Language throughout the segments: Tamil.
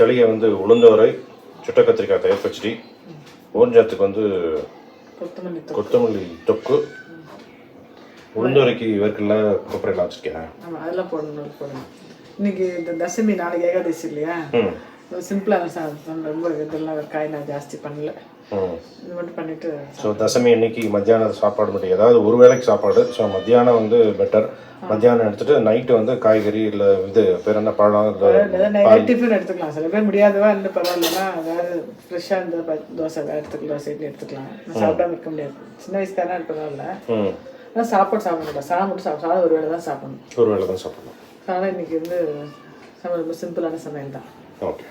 தளிகை வந்து உளுந்தோரை, சுட்ட கத்திரிக்காய் தயிர் பச்சடி, ஓஞ்சாத்துக்கு வந்து கொத்தமல்லி தொக்கு, உளுந்தோரைக்கு வேர்க்கடலை கொப்பரைலாம் வச்சுருக்கேன். ஆமாம், அதெல்லாம் போடணும். இன்னைக்கு இந்த தசமி நாளைக்கு ஏகாதசி இல்லையா, சிம்பிளான சாதம், ரொம்ப இதெல்லாம் காயெல்லாம் ஜாஸ்தி பண்ணல, இது மட்டும் பண்ணிவிட்டு. ஸோ தசமி அன்னைக்கு மத்தியானம் சாப்பாடு மட்டும், ஏதாவது ஒரு வேளைக்கு சாப்பாடு. ஸோ மத்தியானம் வந்து பெட்டர். மத்தியானம் எடுத்துட்டு நைட்டு வந்து காய்கறி இல்லை இது பேர் என்ன பழம், டிஃபன் எடுத்துக்கலாம். சில பேர் முடியாதவா இன்னும் பரவாயில்லன்னா அதாவது ஃப்ரெஷ்ஷாக இந்த தோசை எடுத்துக்கலாம், தோசை இட்லி எடுத்துக்கலாம். சாப்பிடாம இருக்க முடியாது, சின்ன வயசுக்காரனா பரவாயில்ல. ஆனால் சாப்பாடு சாப்பிடணும், சாதம் ஒரு வேளை தான் சாப்பிடணும். ஒரு வேளை தான் சாப்பிடணும். அதனால் இன்னைக்கு வந்து ரொம்ப சிம்பிளான சமையல் தான். ஓகே.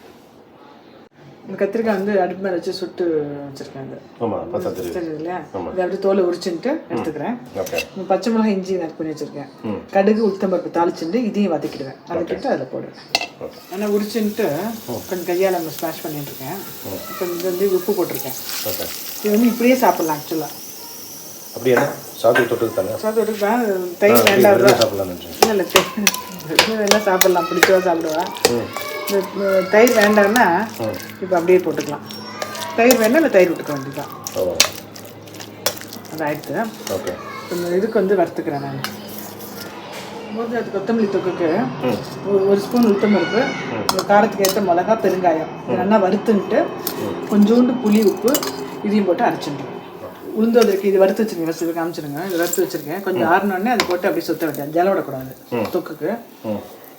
இந்த கத்திரிக்காய் வந்து அடுப்பு மேலே வச்சு சுட்டு வச்சுருக்காங்க. தெரியுது இல்லையா, இதை அப்படியே தோலை உரிச்சுட்டு எடுத்துக்கிறேன். பச்சை மிளகாய் இஞ்சி நறுக்கு பண்ணி வச்சுருக்கேன். கடுகு உளுத்தம்பருப்பு தாளிச்சுட்டு இதையும் வதக்கிடுவேன். வதக்கிட்டு அதில் போடுவேன். ஆனால் உரிச்சுட்டு கொஞ்சம் கையால் நம்ம ஸ்மாஷ் பண்ணிட்டு இருக்கேன். இப்போ இது வந்து உப்பு போட்டிருக்கேன். இது வந்து இப்படியே சாப்பிட்லாம் ஆக்சுவலாக. அப்படியே சாப்பிட்டு தொட்டு தானே தொட்டுக்கலாம். தயிர் வேண்டாம் சாப்பிடலாம். இல்லை தயிர் எல்லாம் சாப்பிட்லாம், பிடிச்சவா சாப்பிடுவா. இந்த தயிர் வேண்டாம்னா இப்போ அப்படியே போட்டுக்கலாம். தயிர் வேண்டாம், இல்லை தயிர் விட்டுக்க வேண்டியதான். அது ஆயிடுச்சு. ஓகே. இந்த இதுக்கு வந்து வறுத்துக்கிறேன் நான். போது அது கொத்தமல்லி தொக்குக்கு ஒரு ஸ்பூன் உளுத்தம்பருப்பு, காரத்துக்கு ஏற்ற மிளகா, பெருங்காயம் நல்லா வறுத்துன்ட்டு கொஞ்சோண்டு புளி, உப்பு இதையும் போட்டு அரைச்சிடுறேன். உளுந்தோதரைக்கு இது வறுத்து வச்சுருக்கேன். ஃபஸ்ட்டு காமிச்சிருங்க. இது வறுத்து வச்சுருக்கேன். கொஞ்சம் ஆறினோடனே அதை போட்டு அப்படியே சுத்த விட்டேன், ஜலம் விடக்கூடாது தொக்குக்கு.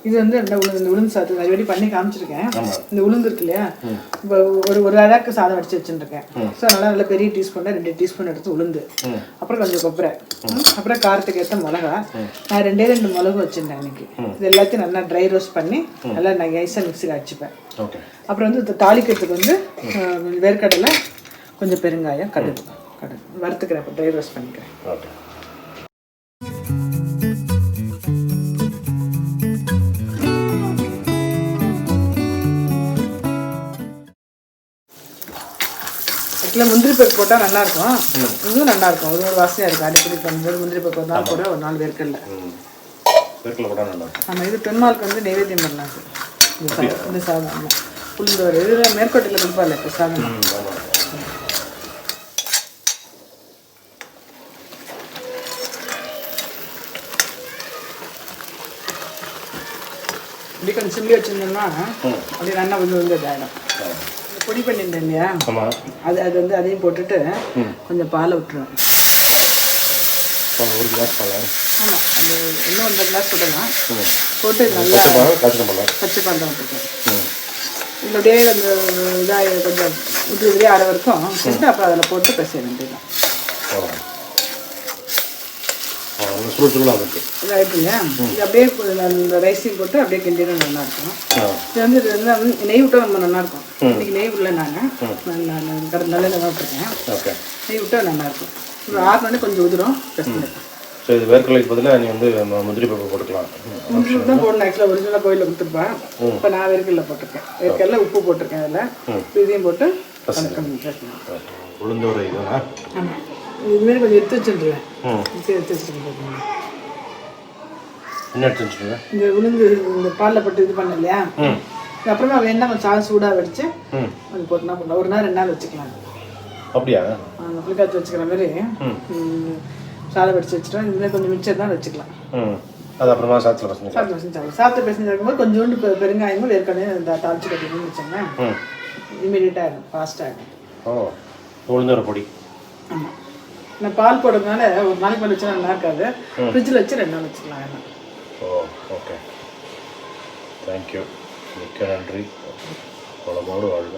இது வந்து இந்த உளுந்து சாத்து ரெடி பண்ணி காமிச்சிருக்கேன். இந்த உளுந்து இருக்கு இல்லையா, இப்போ ஒரு அழகு சாதம் அடிச்சு வச்சுருக்கேன். ஸோ நல்லா பெரிய டீஸ்பூனில் 2 டீஸ்பூன் எடுத்து உளுந்து, அப்புறம் கொஞ்சம் கொப்பரை, அப்புறம் காரத்துக்கு ஏற்ற மிளகா. நான் 2 மிளகு வச்சுருந்தேன் இன்னைக்கு. இது எல்லாத்தையும் நல்லா ட்ரை ரோஸ்ட் பண்ணி நல்லா நான் ஐஸாக மிக்ஸில் அடிச்சுப்பேன். அப்புறம் வந்து தாளிக்கிறதுக்கு வந்து வேர்க்கடலை, கொஞ்சம் பெருங்காயம், கடுகு வறுத்துக்கிறேன். இப்போ ட்ரை ரோஸ்ட் பண்ணிக்கிறேன். முந்திரி பருப்பு போட்டால் நல்லாயிருக்கும். இதுவும் நல்லாயிருக்கும், ஒரு வாசனையாக இருக்கும். அடிக்கடி பண்ணும்போது முந்திரி பருப்பு ஒரு நாள் போட, ஒரு நாள் வேர்க்கடலை போட்டால் நல்லாயிருக்கும். ஆமாம், இது பெருமாளுக்கு வந்து நைவேத்தியம் பண்ணலாம் சார். இந்த சாதம் உளுந்தோரை இது மேற்கோட்டையில் கொடுப்பார்ல இப்போ சாதம். இப்படி கொஞ்சம் சில்லி வச்சுருந்தோம்னா அப்படி நல்லா வந்து இதாகிடும். பொடி பண்ணியிருந்தேன் இல்லையா, அது வந்து அதையும் போட்டுட்டு கொஞ்சம் பாலை விட்டுருவேன். ஒரு கிளாஸ் பால். ஆமாம், அது இன்னும் 1 கிளாஸ் போடலாம். போட்டு நல்லா பச்சை பால் தான் விட்டுருக்கேன். இதில் அப்படியே அந்த இதாக கொஞ்சம் உதிரி ஆற வரைக்கும் செஞ்சு அப்புறம் அதில் போட்டு பிசைய வேண்டியதுதான். இது ஆகிட்டு இல்லையா, இது அப்படியே அந்த ரைஸையும் போட்டு அப்படியே கிண்டினா நல்லாயிருக்கும். இது வந்து நெய் விட்டால் ரொம்ப நல்லாயிருக்கும். இன்னைக்கு நெய் விடல, நாங்கள் நல்லெண்ணெய் தான் விட்டுருக்கேன். நெய் விட்டால் நல்லாயிருக்கும். ஒரு 6 மணி கொஞ்சம் உதிரும். ஸோ இது வேர்க்கடலைக்கு பதிலாக நீ வந்து முந்திரி பருப்பு போட்டுக்கலாம். முந்திரி தான் போடணும். ஆக்சுவலாக ஒரிஜினலாக கோயிலில் கொடுத்துருப்பேன். இப்போ நான் வேர்க்கடலை போட்டிருக்கேன். வேர்க்கடலை உப்பு போட்டிருக்கேன். அதில் இதையும் போட்டு உளுந்தோரை இதுனா. ஆமாம், இதுமாரி கொஞ்சம் எடுத்து வச்சுருவேன். எடுத்து வச்சுருக்கேன். என்ன எடுத்து வச்சுருவேன்? இந்த உளுந்து இந்த பாலில் போட்டு இது பண்ண இல்லையா, அப்புறமா வேணா கொஞ்சம் சாதம் சூடாக வடிச்சு அது போட்டுனா பண்ணலாம். 1 நாள் 2 நாள் வச்சுக்கலாம். அப்படியா? அந்த புளிக்காய்ச்சி வச்சுக்கிற மாதிரி சாதம் வடிச்சு வச்சுட்டோம். இதுமாதிரி கொஞ்சம் மிச்சம் தான் வச்சுக்கலாம். அது அப்புறமா சாதத்தில் பசங்க சாதத்தை பசங்க இருக்கும்போது கொஞ்சோண்டு பெருங்காயமும் வேர்க்கடையும் தாளிச்சு கட்டிங்கன்னு வச்சோங்க, இமீடியட்டாக ஆகிடும், ஃபாஸ்ட்டாக ஆகிடும். உளுந்தோரை பொடி. ஆமாம், நான் பால் போடுறதுனால ஒரு நாளைக்கு மேலே வச்சுனா நல்லா இருக்காது. ஃப்ரிட்ஜில் வச்சு 2 நாள் வச்சுக்கலாம். எல்லாம் ஓகே. தேங்க்யூ, மிக்க நன்றி. வளமோடு வாழ்க.